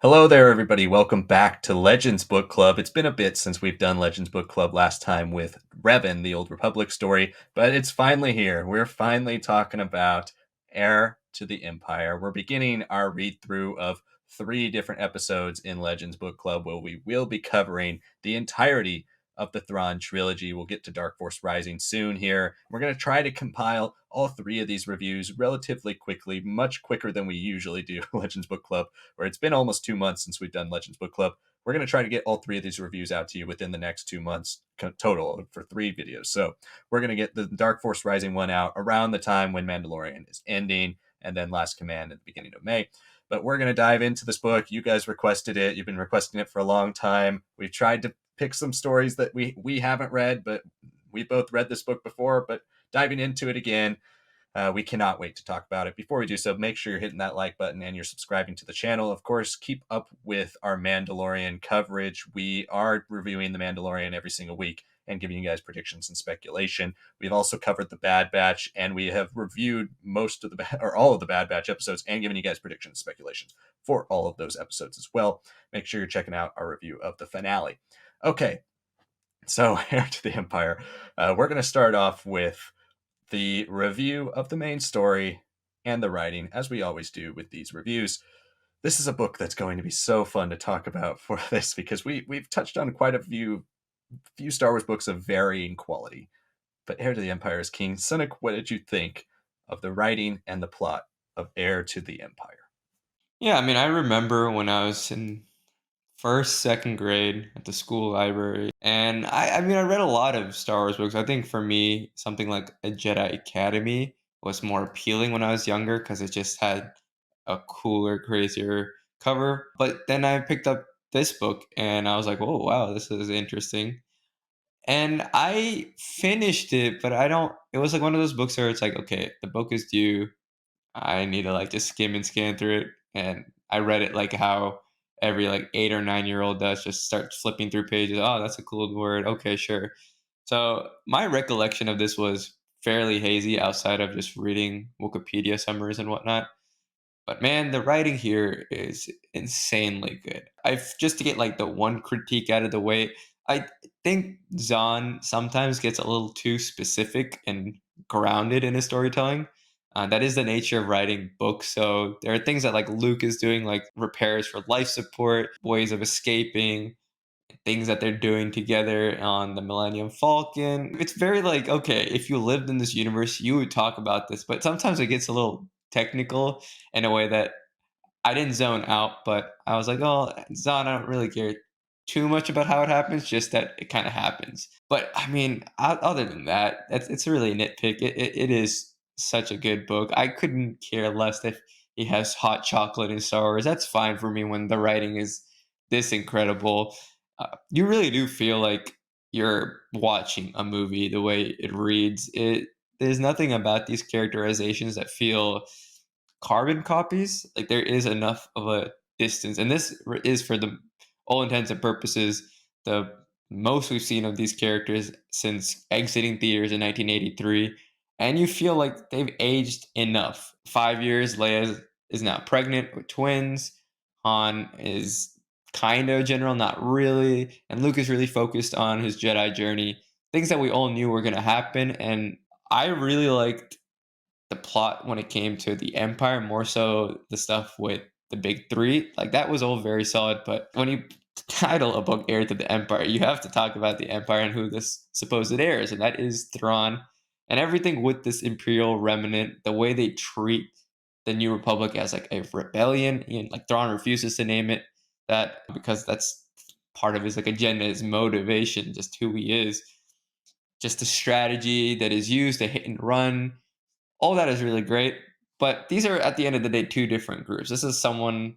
Hello there, everybody. Welcome back to Legends Book Club. It's been a bit since we've done Legends Book Club last time with Revan, the Old Republic story, but it's finally here. We're finally talking about Heir to the Empire. We're beginning our read through of 3 different episodes in Legends Book Club where we will be covering the entirety of the Thrawn trilogy. We'll get to Dark Force Rising soon here. We're going to try to compile all 3 of these reviews relatively quickly, much quicker than we usually do Legends Book Club, where it's been almost 2 months since we've done Legends Book Club. We're going to try to get all 3 of these reviews out to you within the next 2 months total for 3 videos. So we're going to get the Dark Force Rising one out around the time when Mandalorian is ending, and then Last Command at the beginning of May. But we're going to dive into this book. You guys requested it. You've been requesting it for a long time. We've tried to pick some stories that we haven't read, but we both read this book before, but diving into it again, we cannot wait to talk about it. Before we do so, make sure you're hitting that like button and you're subscribing to the channel. Of course, keep up with our Mandalorian coverage. We are reviewing The Mandalorian every single week and giving you guys predictions and speculation. We've also covered The Bad Batch, and we have reviewed most of or all of the Bad Batch episodes and given you guys predictions and speculations for all of those episodes as well. Make sure you're checking out our review of the finale. Okay, so Heir to the Empire. We're going to start off with the review of the main story and the writing, as we always do with these reviews. This is a book that's going to be so fun to talk about for this because we've touched on quite a few Star Wars books of varying quality. But Heir to the Empire is King. Sanak, what did you think of the writing and the plot of Heir to the Empire? Yeah, I mean, I remember when I was in first, second grade at the school library, and I read a lot of Star Wars books. I think for me, something like a Jedi Academy was more appealing when I was younger because it just had a cooler, crazier cover. But then I picked up this book and I was like, oh, wow, this is interesting. And I finished it, but I don't, it was like one of those books where it's like, okay, the book is due. I need to like just skim and scan through it. And I read it like how every like 8 or 9 year old does, just start flipping through pages. Oh, that's a cool word. Okay, sure. So my recollection of this was fairly hazy outside of just reading Wikipedia summaries and whatnot. But man, the writing here is insanely good. I've just to get like the one critique out of the way. I think Zahn sometimes gets a little too specific and grounded in his storytelling. That is the nature of writing books. So there are things that like Luke is doing, like repairs for life support, ways of escaping, things that they're doing together on the Millennium Falcon. It's very like, okay, if you lived in this universe, you would talk about this, but sometimes it gets a little technical in a way that I didn't zone out, but I was like, oh, Zon, I don't really care too much about how it happens, just that it kind of happens. But I mean, other than that, it's really a nitpick. It is such a good book. I couldn't care less if he has hot chocolate in Star Wars. That's fine for me when the writing is this incredible. You really do feel like you're watching a movie the way it reads. There's nothing about these characterizations that feel carbon copies. Like there is enough of a distance, and this is for the all intents and purposes the most we've seen of these characters since exiting theaters in 1983. And you feel like they've aged enough. 5 years, Leia is now pregnant with twins. Han is kind of general, not really. And Luke is really focused on his Jedi journey. Things that we all knew were going to happen. And I really liked the plot when it came to the Empire, more so the stuff with the big three. Like that was all very solid. But when you title a book Heir to the Empire, you have to talk about the Empire and who this supposed heir is, and that is Thrawn. And everything with this Imperial remnant, the way they treat the New Republic as like a rebellion, and like Thrawn refuses to name it that because that's part of his like agenda, his motivation, just who he is. Just the strategy that is used to hit and run, all that is really great. But these are at the end of the day two different groups. This is someone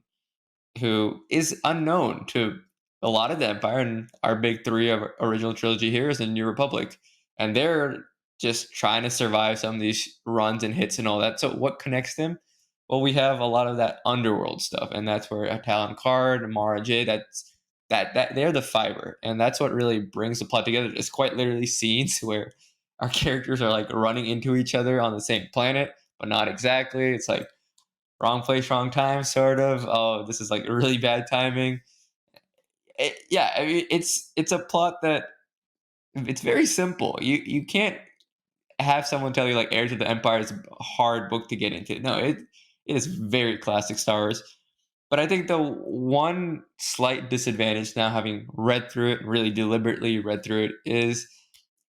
who is unknown to a lot of the Empire, and our big three of original trilogy here is the New Republic, and they're just trying to survive some of these runs and hits and all that. So what connects them? Well, we have a lot of that underworld stuff, and that's where Talon Card, Mara J, that they're the fiber, and that's what really brings the plot together. It's quite literally scenes where our characters are like running into each other on the same planet, but not exactly. It's like wrong place, wrong time, sort of. Oh, this is like really bad timing. Yeah, I mean, it's a plot that it's very simple. You can't have someone tell you like Heir to the Empire is a hard book to get into. No, it is very classic Star Wars. But I think the one slight disadvantage now, having read through it, really deliberately read through it, is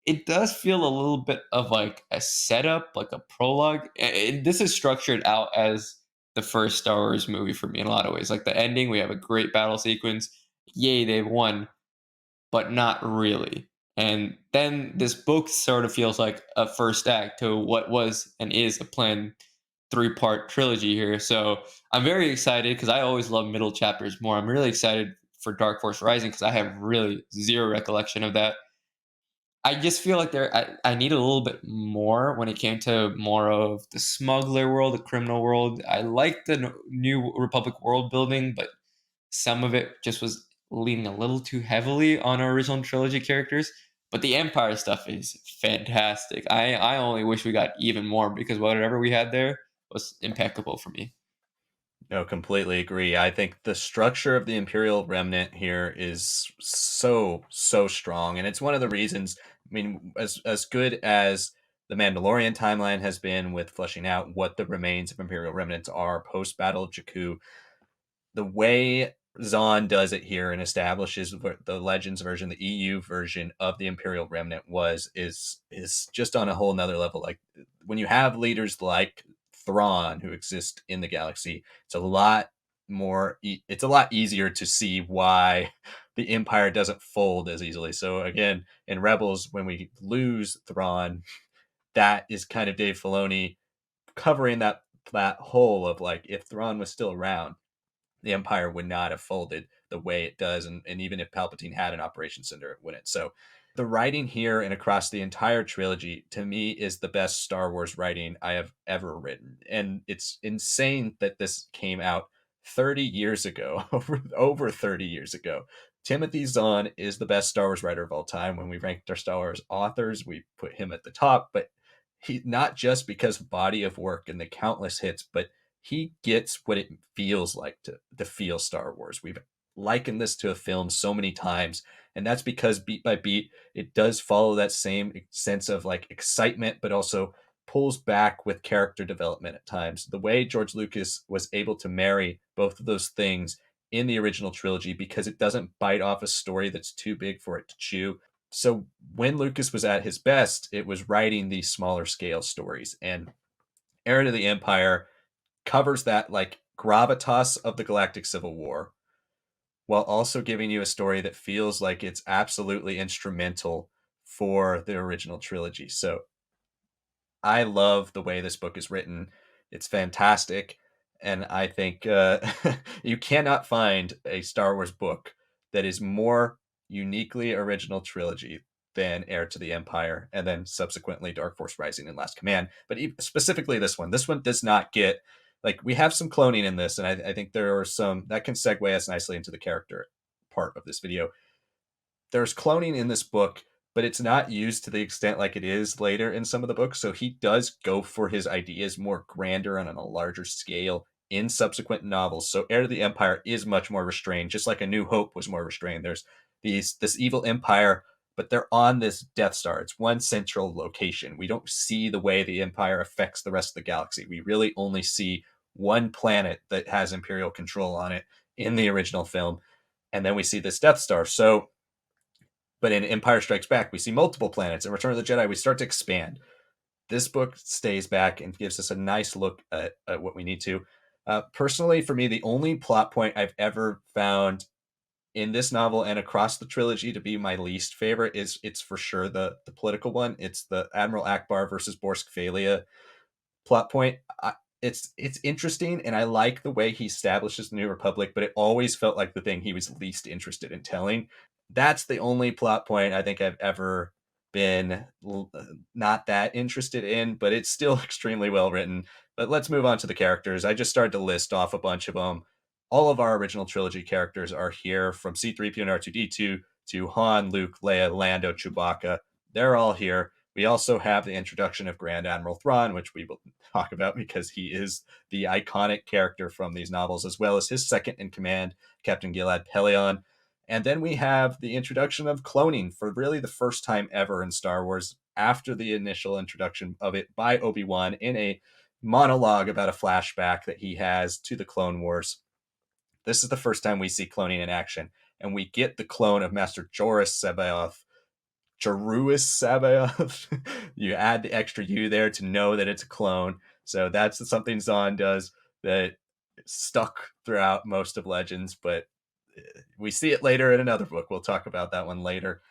it does feel a little bit of like a setup, like a prologue. This is structured out as the first Star Wars movie for me in a lot of ways. Like the ending, we have a great battle sequence. Yay, they've won, but not really. And then this book sort of feels like a first act to what was and is a planned three-part trilogy here. So I'm very excited because I always love middle chapters more. I'm really excited for Dark Force Rising because I have really zero recollection of that. I just feel like I need a little bit more when it came to more of the smuggler world, the criminal world. I like the New Republic world building, but some of it just was leaning a little too heavily on our original trilogy characters. But the Empire stuff is fantastic. I only wish we got even more because whatever we had there was impeccable for me. No, completely agree. I think the structure of the Imperial Remnant here is so strong, and it's one of the reasons. I mean, as good as the Mandalorian timeline has been with fleshing out what the remains of Imperial remnants are post Battle of Jakku, the way Zahn does it here and establishes the Legends version, the EU version of the Imperial Remnant is just on a whole nother level. Like when you have leaders like Thrawn who exist in the galaxy, it's a lot it's a lot easier to see why the Empire doesn't fold as easily. So again, in Rebels, when we lose Thrawn, that is kind of Dave Filoni covering that hole of like if Thrawn was still around, the Empire would not have folded the way it does. And even if Palpatine had an Operation Cinder, it wouldn't. So the writing here and across the entire trilogy, to me, is the best Star Wars writing I have ever written. And it's insane that this came out 30 years ago, over 30 years ago. Timothy Zahn is the best Star Wars writer of all time. When we ranked our Star Wars authors, we put him at the top, but he not just because of body of work and the countless hits, but he gets what it feels like to feel Star Wars. We've likened this to a film so many times, and that's because beat by beat, it does follow that same sense of like excitement, but also pulls back with character development at times. The way George Lucas was able to marry both of those things in the original trilogy because it doesn't bite off a story that's too big for it to chew. So when Lucas was at his best, it was writing these smaller scale stories. And Heir to the Empire covers that like gravitas of the Galactic Civil War while also giving you a story that feels like it's absolutely instrumental for the original trilogy. So I love the way this book is written. It's fantastic. And I think you cannot find a Star Wars book that is more uniquely original trilogy than Heir to the Empire, and then subsequently Dark Force Rising and Last Command. But specifically this one does not get, like, we have some cloning in this, and I think there are some that can segue us nicely into the character part of this video. There's cloning in this book, but it's not used to the extent like it is later in some of the books. So he does go for his ideas more grander and on a larger scale in subsequent novels. So Heir to the Empire is much more restrained, just like A New Hope was more restrained. There's this evil empire, but they're on this Death Star. It's one central location. We don't see the way the Empire affects the rest of the galaxy. We really only see one planet that has Imperial control on it in the original film. And then we see this Death Star. So but in Empire Strikes Back, we see multiple planets. In Return of the Jedi, we start to expand. This book stays back and gives us a nice look at what we need to. Personally, for me, the only plot point I've ever found in this novel and across the trilogy to be my least favorite is it's for sure the political one. It's the Admiral Akbar versus Borsk Phalia plot point. It's interesting, and I like the way he establishes the New Republic, but it always felt like the thing he was least interested in telling. That's the only plot point I think I've ever been not that interested in, but it's still extremely well written. But let's move on to the characters. I just started to list off a bunch of them. All of our original trilogy characters are here, from C3PO and R2D2 to Han, Luke, Leia, Lando, Chewbacca. They're all here. We also have the introduction of Grand Admiral Thrawn, which we will talk about because he is the iconic character from these novels, as well as his second in command, Captain Gilad Pellaeon. And then we have the introduction of cloning for really the first time ever in Star Wars after the initial introduction of it by Obi-Wan in a monologue about a flashback that he has to the Clone Wars. This is the first time we see cloning in action, and we get the clone of Master Joruus Sabaoth. Joruus Sabaoth. You add the extra U there to know that it's a clone. So that's something Zahn does that stuck throughout most of Legends, but we see it later in another book. We'll talk about that one later.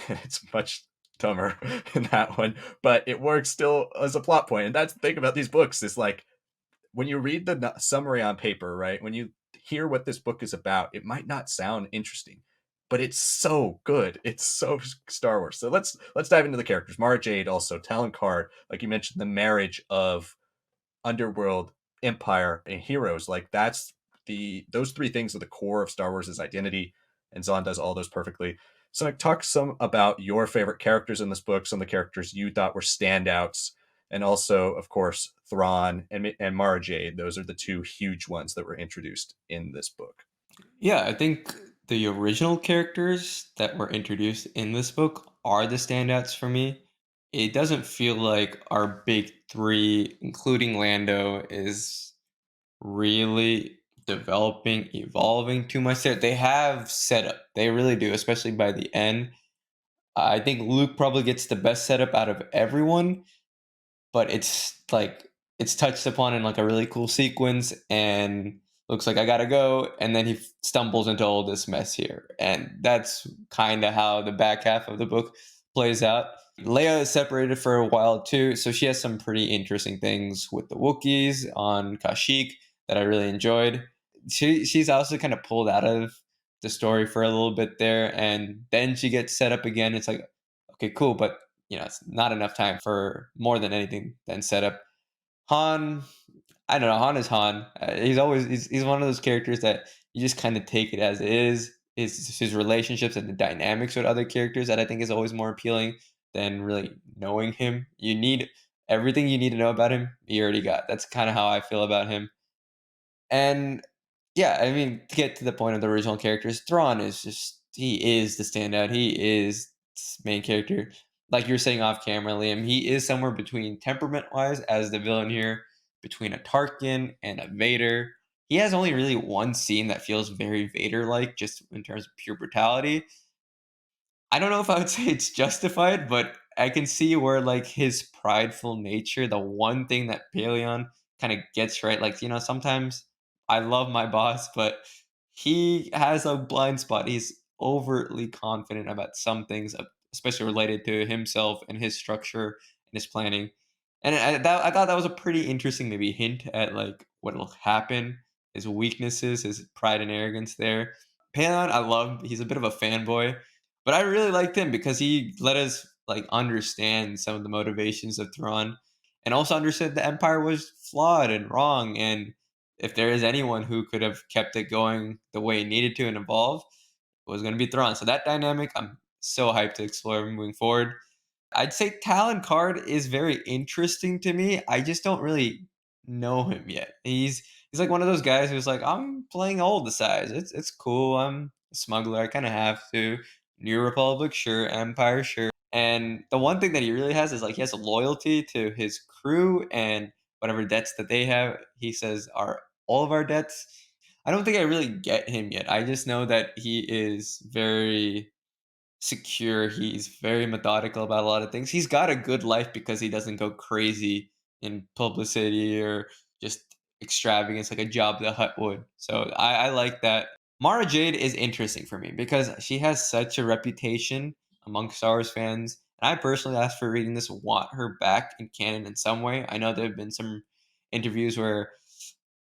It's much dumber in that one, but it works still as a plot point. And that's the thing about these books is like when you read the summary on paper, right? When you hear what this book is about, it might not sound interesting, but it's so good. It's so Star Wars. So let's dive into the characters. Mara Jade, also Talon Karrde, like you mentioned, the marriage of underworld, empire, and heroes. Like that's those three things are the core of Star Wars' identity, and Zahn does all those perfectly. So like, talk some about your favorite characters in this book, some of the characters you thought were standouts, and also, of course, Thrawn and Mara Jade. Those are the two huge ones that were introduced in this book. Yeah, I think the original characters that were introduced in this book are the standouts for me. It doesn't feel like our big three, including Lando, is really developing, evolving too much there. They have setup. They really do, especially by the end. I think Luke probably gets the best setup out of everyone, but it's like it's touched upon in like a really cool sequence and looks like I gotta go, and then he stumbles into all this mess here, and that's kind of how the back half of the book plays out. Leia is separated for a while too, so she has some pretty interesting things with the Wookiees on Kashyyyk that I really enjoyed. She's also kind of pulled out of the story for a little bit there, and then she gets set up again. It's like, okay, cool, but it's not enough time for more than anything than setup. Han, I don't know. Han is Han. He's one of those characters that you just kind of take it as it is. His relationships and the dynamics with other characters that I think is always more appealing than really knowing him. You need everything you need to know about him. You already got. That's kind of how I feel about him. And yeah, I mean, to get to the point of the original characters, Thrawn is just he is the standout. He is main character. Like you were saying off camera, Liam, he is somewhere between temperament wise as the villain here, between a Tarkin and a Vader. He has only really one scene that feels very Vader like, just in terms of pure brutality. I don't know if I would say it's justified, but I can see where like his prideful nature, the one thing that Paleon kind of gets right, like sometimes I love my boss, but he has a blind spot. He's overtly confident about some things, especially related to himself and his structure and his planning. And I thought that was a pretty interesting maybe hint at like what will happen, his weaknesses, his pride and arrogance there. Paleon, I love. He's a bit of a fanboy, but I really liked him because he let us like understand some of the motivations of Thrawn, and also understood the Empire was flawed and wrong. And if there is anyone who could have kept it going the way it needed to and evolve, it was going to be Thrawn. So that dynamic, I'm so hyped to explore moving forward. I'd say Talon Card is very interesting to me. I just don't really know him yet. He's like one of those guys who's like, I'm playing old the size. It's cool. I'm a smuggler. I kind of have to. New Republic, sure. Empire, sure. And the one thing that he really has is like he has a loyalty to his crew and whatever debts that they have. He says are all of our debts. I don't think I really get him yet. I just know that he is very secure. He's very methodical about a lot of things. He's got a good life because he doesn't go crazy in publicity or just extravagance like a Job the Hutt would. So I like that. Mara Jade is interesting for me because she has such a reputation among Star Wars fans. And I personally, after reading this, want her back in canon in some way. I know there have been some interviews where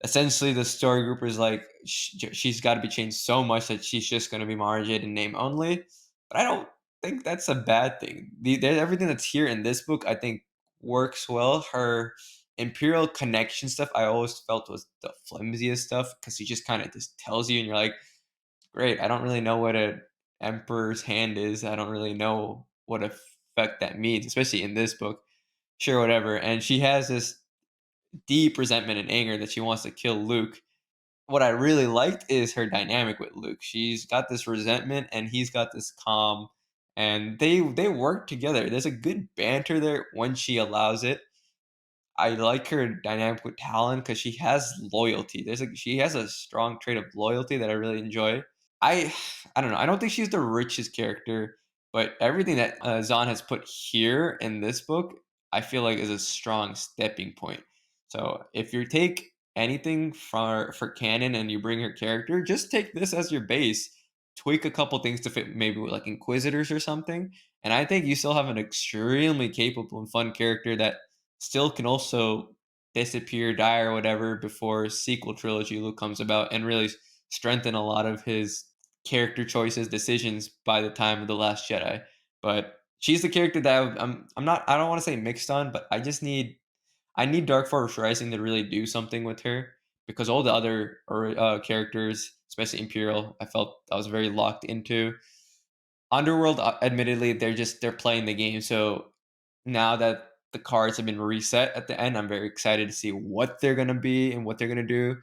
essentially the story group is like she's got to be changed so much that she's just going to be Mara Jade in name only. But I don't think that's a bad thing. Everything that's here in this book, I think, works well. Her Imperial connection stuff, I always felt was the flimsiest stuff because she just kind of just tells you, and you're like, great. I don't really know what an Emperor's hand is. I don't really know what a effect that means, especially in this book. Sure, whatever. And she has this deep resentment and anger that she wants to kill Luke. What I really liked is her dynamic with Luke. She's got this resentment and he's got this calm, and they work together. There's a good banter there when she allows it. I like her dynamic with Talon because she has loyalty. She has a strong trait of loyalty that I really enjoy. I I don't know. I don't think she's the richest character, but everything that Zahn has put here in this book, I feel like is a strong stepping point. So if you take anything for canon and you bring her character, just take this as your base, tweak a couple things to fit maybe with like Inquisitors or something, and I think you still have an extremely capable and fun character that still can also disappear, die, or whatever before sequel trilogy Luke comes about, and really strengthen a lot of his character choices, decisions by the time of the Last Jedi. But she's the character that I'm not I don't want to say mixed on, but I need Dark Force Rising to really do something with her because all the other characters, especially Imperial, I felt I was very locked into. Underworld, admittedly, they're playing the game. So now that the cards have been reset at the end, I'm very excited to see what they're gonna be and what they're gonna do.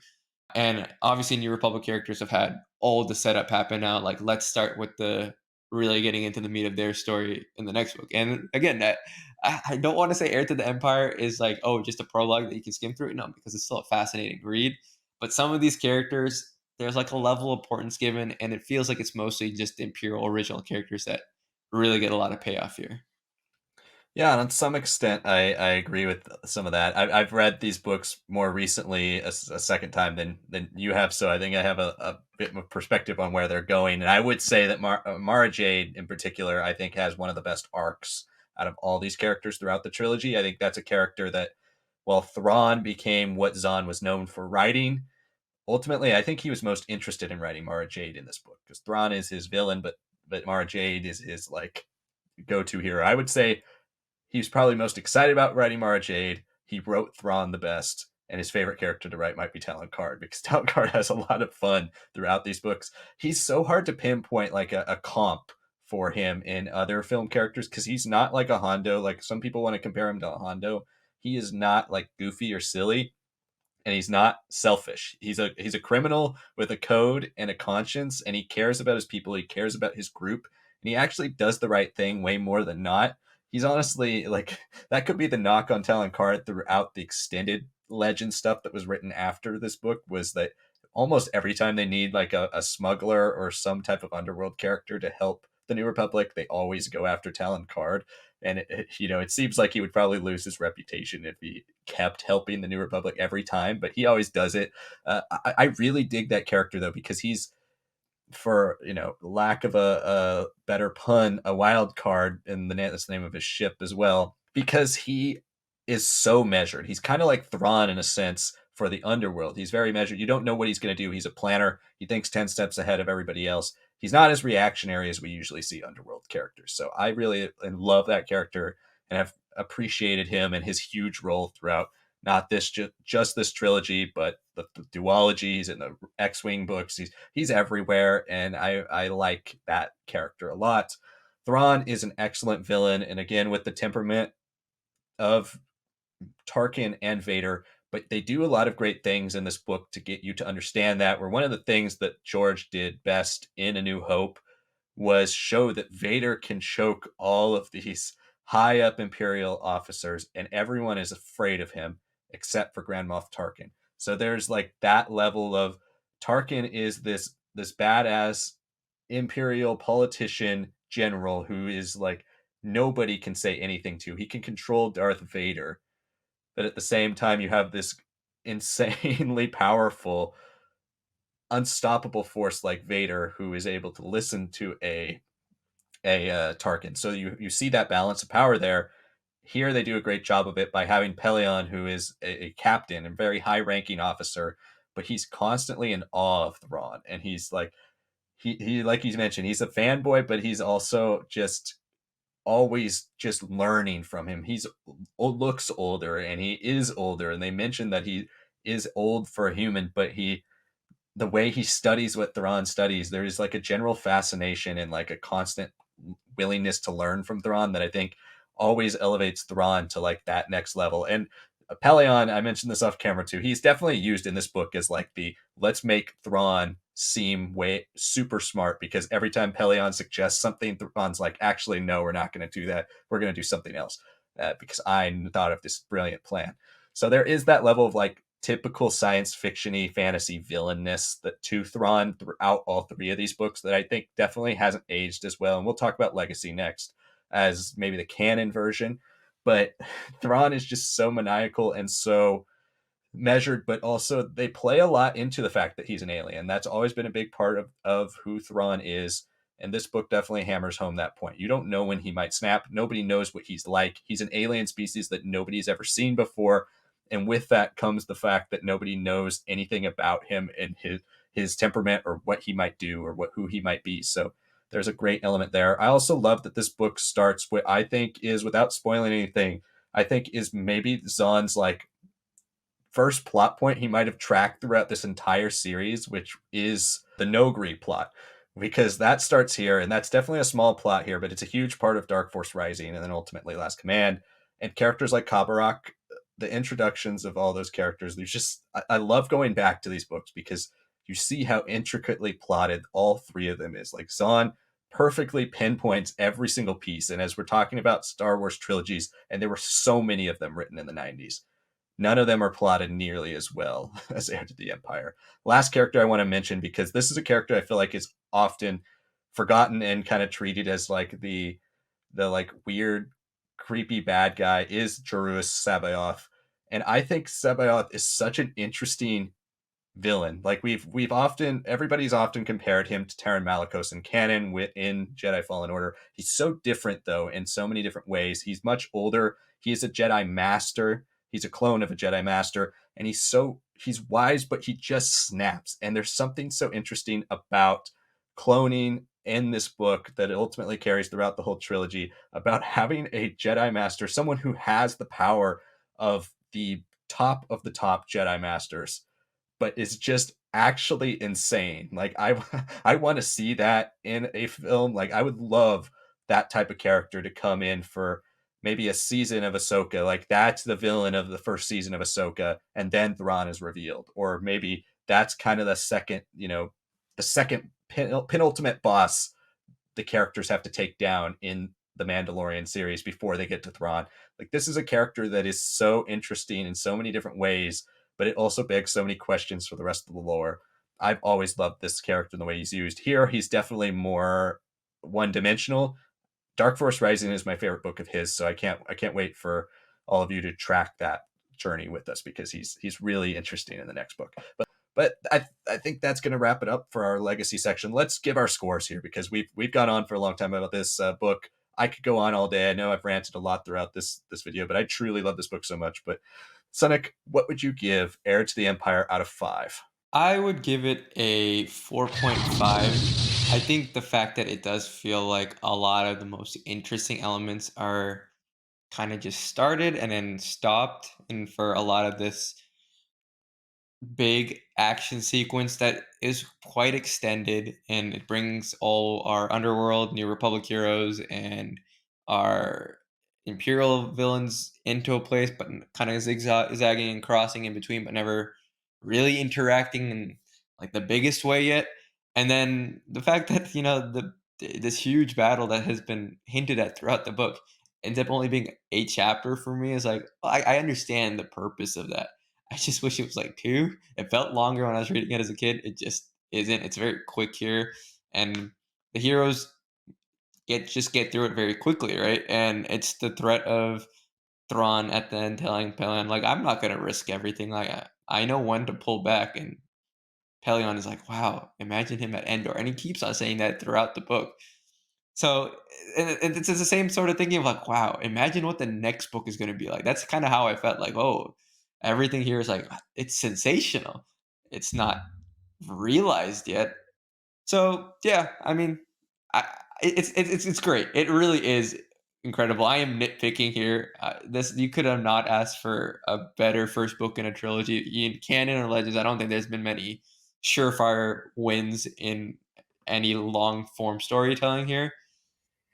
And obviously, New Republic characters have had all the setup happen now. Like, let's start with the really getting into the meat of their story in the next book. And again, that I don't want to say Heir to the Empire is like, oh, just a prologue that you can skim through. No, because it's still a fascinating read. But some of these characters, there's like a level of importance given, and it feels like it's mostly just the Imperial original characters that really get a lot of payoff here. Yeah, and on some extent, I agree with some of that. I've read these books more recently, a second time than you have, so I think I have a bit of perspective on where they're going. And I would say that Mara Jade, in particular, I think has one of the best arcs out of all these characters throughout the trilogy. I think that's a character that, while Thrawn became what Zahn was known for writing, ultimately, I think he was most interested in writing Mara Jade in this book because Thrawn is his villain, but Mara Jade is his like go-to hero. I would say he was probably most excited about writing Mara Jade. He wrote Thrawn the best, and his favorite character to write might be Talon Card because Talon Card has a lot of fun throughout these books. He's so hard to pinpoint like a comp for him in other film characters because he's not like a Hondo. Like some people want to compare him to a Hondo. He is not like goofy or silly, and he's not selfish. He's a criminal with a code and a conscience, and he cares about his people. He cares about his group, and he actually does the right thing way more than not. He's honestly like that could be the knock on Talon Card throughout the extended legend stuff that was written after this book was that almost every time they need like a smuggler or some type of underworld character to help the New Republic, they always go after Talon Card. And it seems like he would probably lose his reputation if he kept helping the New Republic every time, but he always does it. I really dig that character though because he's, for lack of a better pun, a wild card, and that's the name of his ship as well, because he is so measured. He's kind of like Thrawn in a sense for the underworld. He's very measured. You don't know what he's going to do. He's a planner. He thinks 10 steps ahead of everybody else. He's not as reactionary as we usually see underworld characters. So I really love that character and have appreciated him and his huge role throughout not just this trilogy, but the duology. He's in the X-wing books. He's everywhere, and I like that character a lot. Thrawn is an excellent villain, and again with the temperament of Tarkin and Vader, but they do a lot of great things in this book to get you to understand that. Where one of the things that George did best in A New Hope was show that Vader can choke all of these high up Imperial officers, and everyone is afraid of him except for Grand Moff Tarkin. So there's like that level of Tarkin is this badass Imperial politician general who is like nobody can say anything to. He can control Darth Vader, but at the same time you have this insanely powerful unstoppable force like Vader who is able to listen to a Tarkin. So you see that balance of power there. Here they do a great job of it by having Pelion, who is a captain and very high ranking officer, but he's constantly in awe of Thrawn, and he's like he like you mentioned, he's a fanboy, but he's also just always just learning from him. He's looks older, and he is older, and they mentioned that he is old for a human, but he the way he studies what Thrawn studies, there is like a general fascination and like a constant willingness to learn from Thrawn that I think always elevates Thrawn to like that next level. And Pelion, I mentioned this off camera too. He's definitely used in this book as like the let's make Thrawn seem way super smart, because every time Pelion suggests something, Thrawn's like, actually, no, we're not going to do that. We're going to do something else because I thought of this brilliant plan. So there is that level of like typical science fictiony fantasy villainness that to Thrawn throughout all three of these books that I think definitely hasn't aged as well. And we'll talk about Legacy next as maybe the canon version. But Thrawn is just so maniacal and so measured, but also they play a lot into the fact that he's an alien. That's always been a big part of who Thrawn is. And this book definitely hammers home that point. You don't know when he might snap. Nobody knows what he's like. He's an alien species that nobody's ever seen before. And with that comes the fact that nobody knows anything about him and his temperament or what he might do or who he might be. So there's a great element there. I also love that this book starts what I think is, without spoiling anything, I think is maybe Zahn's like first plot point he might have tracked throughout this entire series, which is the Nogri plot. Because that starts here, and that's definitely a small plot here, but it's a huge part of Dark Force Rising and then ultimately Last Command. And characters like Kabarak, the introductions of all those characters, there's just, I love going back to these books because you see how intricately plotted all three of them is. Like Zahn perfectly pinpoints every single piece. And as we're talking about Star Wars trilogies, and there were so many of them written in the 90s, none of them are plotted nearly as well as Heir to the Empire. Last character I want to mention, because this is a character I feel like is often forgotten and kind of treated as like the like weird, creepy bad guy, is Jerus Sabaoth. And I think Sabaoth is such an interesting villain. Like we've often, everybody's often compared him to Taron Malicos in canon in Jedi Fallen Order. He's so different though in so many different ways. He's much older. He is a Jedi Master. He's a clone of a Jedi Master, and he's wise, but he just snaps. And there's something so interesting about cloning in this book that ultimately carries throughout the whole trilogy, about having a Jedi Master, someone who has the power of the top Jedi Masters, but is just actually insane. Like I want to see that in a film. Like I would love that type of character to come in for maybe a season of Ahsoka. Like that's the villain of the first season of Ahsoka, and then Thrawn is revealed. Or maybe that's kind of the second, the second penultimate boss the characters have to take down in the Mandalorian series before they get to Thrawn. Like this is a character that is so interesting in so many different ways, but it also begs so many questions for the rest of the lore. I've always loved this character and the way he's used. Here, he's definitely more one-dimensional. Dark Force Rising is my favorite book of his, so I can't wait for all of you to track that journey with us, because he's really interesting in the next book. But I think that's going to wrap it up for our legacy section. Let's give our scores here, because we've gone on for a long time about this book. I could go on all day. I know I've ranted a lot throughout this video, but I truly love this book so much. But Sanak, what would you give Heir to the Empire out of 5? I would give it a 4.5. I think the fact that it does feel like a lot of the most interesting elements are kind of just started and then stopped, and for a lot of this big action sequence that is quite extended, and it brings all our underworld New Republic heroes and our imperial villains into a place, but kind of zigzagging and crossing in between, but never really interacting in like the biggest way yet. And then the fact that this huge battle that has been hinted at throughout the book ends up only being a chapter for me is like, I understand the purpose of that. I just wish it was like 2. It felt longer when I was reading it as a kid. It just isn't. It's very quick here, and the heroes get through it very quickly, right? And it's the threat of Thrawn at the end telling Pelion, like, I'm not gonna risk everything. Like, I know when to pull back. And Pelion is like, wow, imagine him at Endor, and he keeps on saying that throughout the book. So and it's the same sort of thinking of like, wow, imagine what the next book is going to be like. That's kind of how I felt. Like, oh, everything here is like, it's sensational. It's not realized yet. So yeah, I mean, I, it's great. It really is incredible. I am nitpicking here. This you could have not asked for a better first book in a trilogy. In canon or Legends, I don't think there's been many surefire wins in any long form storytelling here.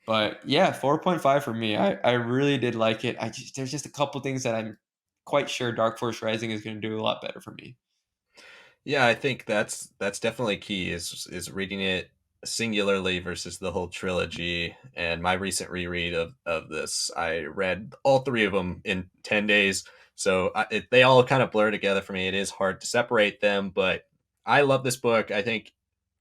But yeah, 4.5 for me. I really did like it. There's just a couple things that I'm quite sure Dark Force Rising is going to do a lot better for me. Yeah, I think that's definitely key is reading it singularly versus the whole trilogy. And my recent reread of this, I read all three of them in 10 days, so they all kind of blur together for me. It is hard to separate them, but I love this book. I think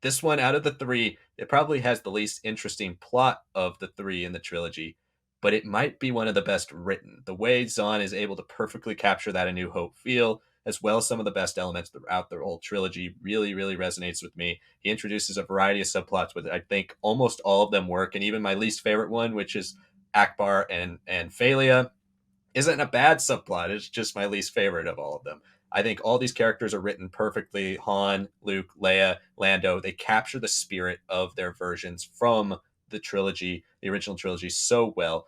this one out of the three, it probably has the least interesting plot of the three in the trilogy, but it might be one of the best written. The way Zahn is able to perfectly capture that A New Hope feel, as well as some of the best elements throughout the whole trilogy, really, really resonates with me. He introduces a variety of subplots with, I think, almost all of them work, and even my least favorite one, which is Akbar and Phalia, isn't a bad subplot. It's just my least favorite of all of them. I think all these characters are written perfectly. Han, Luke, Leia, Lando, they capture the spirit of their versions from the trilogy, the original trilogy, so well.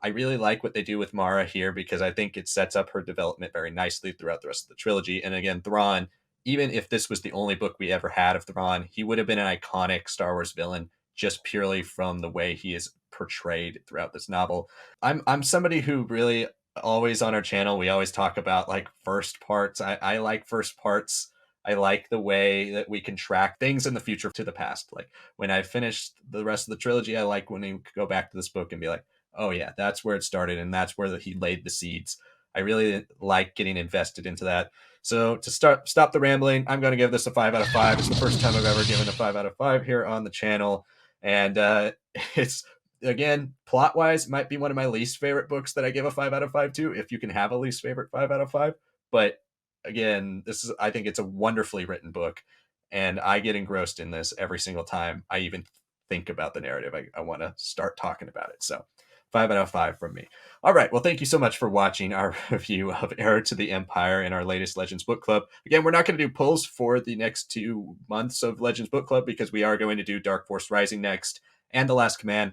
I really like what they do with Mara here because I think it sets up her development very nicely throughout the rest of the trilogy. And again, Thrawn, even if this was the only book we ever had of Thrawn, he would have been an iconic Star Wars villain just purely from the way he is portrayed throughout this novel. I'm somebody who really always on our channel, we always talk about like first parts. I like first parts. I like the way that we can track things in the future to the past. Like when I finished the rest of the trilogy, I like when you could go back to this book and be like, oh yeah, that's where it started and that's where he laid the seeds. I really like getting invested into that. So to stop the rambling, I'm going to give this a 5 out of 5. It's the first time I've ever given a 5 out of 5 here on the channel, and it's again, plot wise, might be one of my least favorite books that I give a 5 out of 5 to, if you can have a least favorite 5 out of 5. But again, I think it's a wonderfully written book, and I get engrossed in this every single time I even think about the narrative. I want to start talking about it. So 5 out of 5 from me. All right. Well, thank you so much for watching our review of Heir to the Empire in our latest Legends Book Club. Again, we're not going to do polls for the next 2 months of Legends Book Club because we are going to do Dark Force Rising next and The Last Command.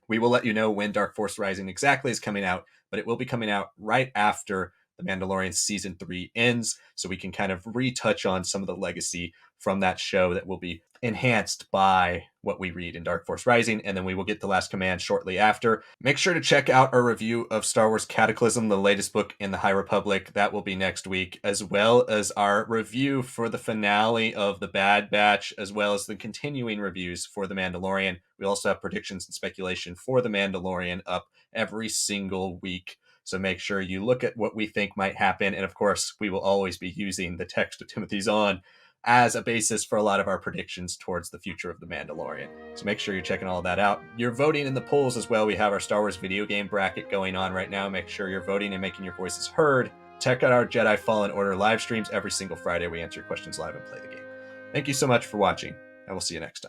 We will let you know when Dark Force Rising exactly is coming out, but it will be coming out right after The Mandalorian Season 3 ends, so we can kind of retouch on some of the legacy from that show that will be enhanced by what we read in Dark Force Rising, and then we will get The Last Command shortly after. Make sure to check out our review of Star Wars Cataclysm, the latest book in the High Republic. That will be next week, as well as our review for the finale of The Bad Batch, as well as the continuing reviews for The Mandalorian. We also have predictions and speculation for The Mandalorian up every single week. So make sure you look at what we think might happen. And of course, we will always be using the text of Timothy Zahn as a basis for a lot of our predictions towards the future of The Mandalorian. So make sure you're checking all that out. You're voting in the polls as well. We have our Star Wars video game bracket going on right now. Make sure you're voting and making your voices heard. Check out our Jedi Fallen Order live streams every single Friday. We answer your questions live and play the game. Thank you so much for watching, and we'll see you next time.